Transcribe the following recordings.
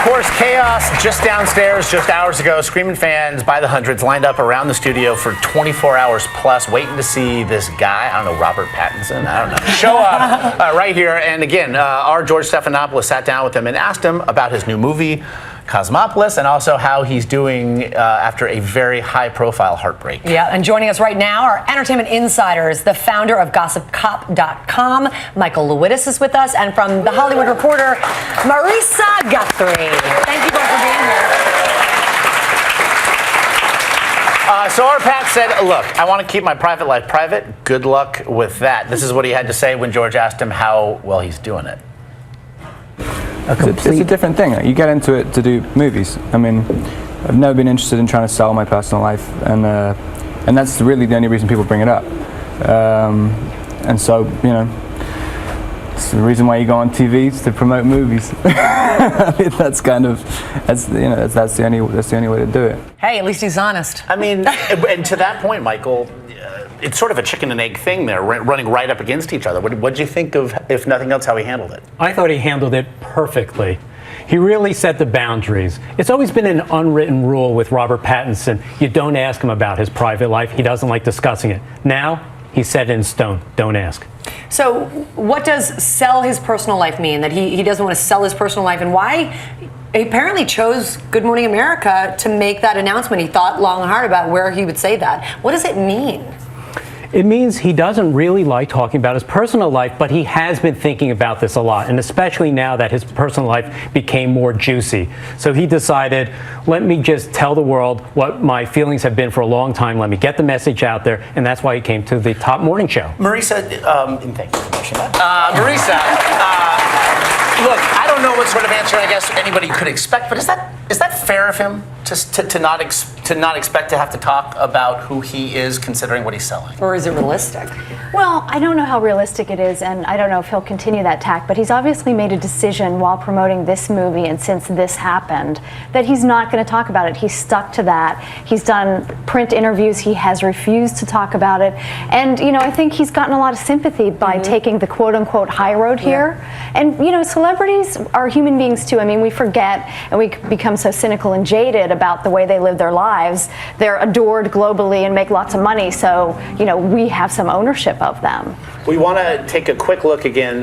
course, chaos just downstairs just hours ago. Screaming fans by the hundreds lined up around the studio for 24 hours plus, waiting to see this guy, I don't know, Robert Pattinson, I don't know, show up right here. And again, our George Stephanopoulos sat down with him and asked him about his new movie, Cosmopolis, and also how he's doing after a very high-profile heartbreak. Yeah, and joining us right now are entertainment insiders, the founder of GossipCop.com, Michael Lewittis is with us, and from The Hollywood Reporter, Marisa Guthrie. Thank you both for being here. So our Pat said, look, I want to keep my private life private. Good luck with that. This is what he had to say when George asked him how well he's doing it. It's a different thing. You get into it to do movies. I mean, I've never been interested in trying to sell my personal life, and that's really the only reason people bring it up. And so, you know, it's the reason why you go on TV is to promote movies. I mean, that's the only way to do it. Hey, at least he's honest. I mean, and to that point, Michael, it's sort of a chicken and egg thing there, running right up against each other. What did you think of, if nothing else, how he handled it? I thought he handled it perfectly. He really set the boundaries. It's always been an unwritten rule with Robert Pattinson. You don't ask him about his private life. He doesn't like discussing it. Now, he's set in stone. Don't ask. So what does sell his personal life mean? That he doesn't want to sell his personal life? And why he apparently chose Good Morning America to make that announcement? He thought long and hard about where he would say that. What does it mean? It means he doesn't really like talking about his personal life, but he has been thinking about this a lot, and especially now that his personal life became more juicy. So he decided, let me just tell the world what my feelings have been for a long time. Let me get the message out there, and that's why he came to the top morning show. Marisa, thank you for mentioning that. Marisa, look, I don't know what sort of answer I guess anybody could expect, but is that fair of him to not expect to have to talk about who he is, considering what he's selling? Or is it realistic? Well, I don't know how realistic it is, and I don't know if he'll continue that tack, but he's obviously made a decision while promoting this movie and since this happened that he's not going to talk about it. He's stuck to that. He's done print interviews. He has refused to talk about it. And, you know, I think he's gotten a lot of sympathy by taking the quote-unquote high road here. And, you know, celebrities are human beings too. I mean, we forget and we become so cynical and jaded about the way they live their lives. They're adored globally and make lots of money, so, you know, we have some ownership of them. We want to take a quick look again.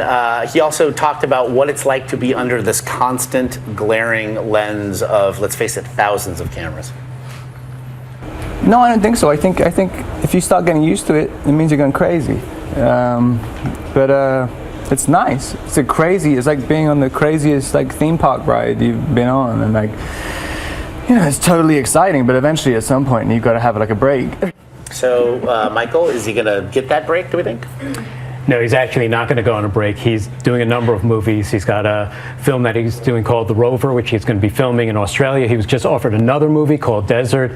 He also talked about what it's like to be under this constant glaring lens of, let's face it, thousands of cameras. No, I don't think so. I think if you start getting used to it, it means you're going crazy. But it's nice. It's like being on the craziest theme park ride you've been on, and you know, it's totally exciting. But eventually, at some point, you've got to have a break. So, Michael, is he going to get that break, do we think? No, he's actually not going to go on a break. He's doing a number of movies. He's got a film that he's doing called The Rover, which he's going to be filming in Australia. He was just offered another movie called Desert,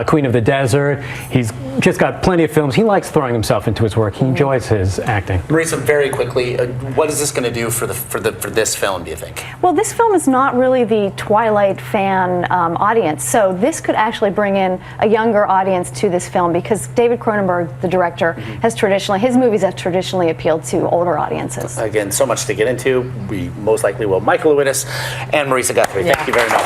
Queen of the Desert. He's just got plenty of films. He likes throwing himself into his work. He enjoys his acting. Marisa, very quickly, what is this going to do for this film, do you think? Well, this film is not really the Twilight fan audience, so this could actually bring in a younger audience to this film, because David Cronenberg, the director, has traditionally, his movies have traditionally appealed to older audiences. Again, so much to get into. We most likely will. Michael Lewittis and Marisa Guthrie, thank you very much.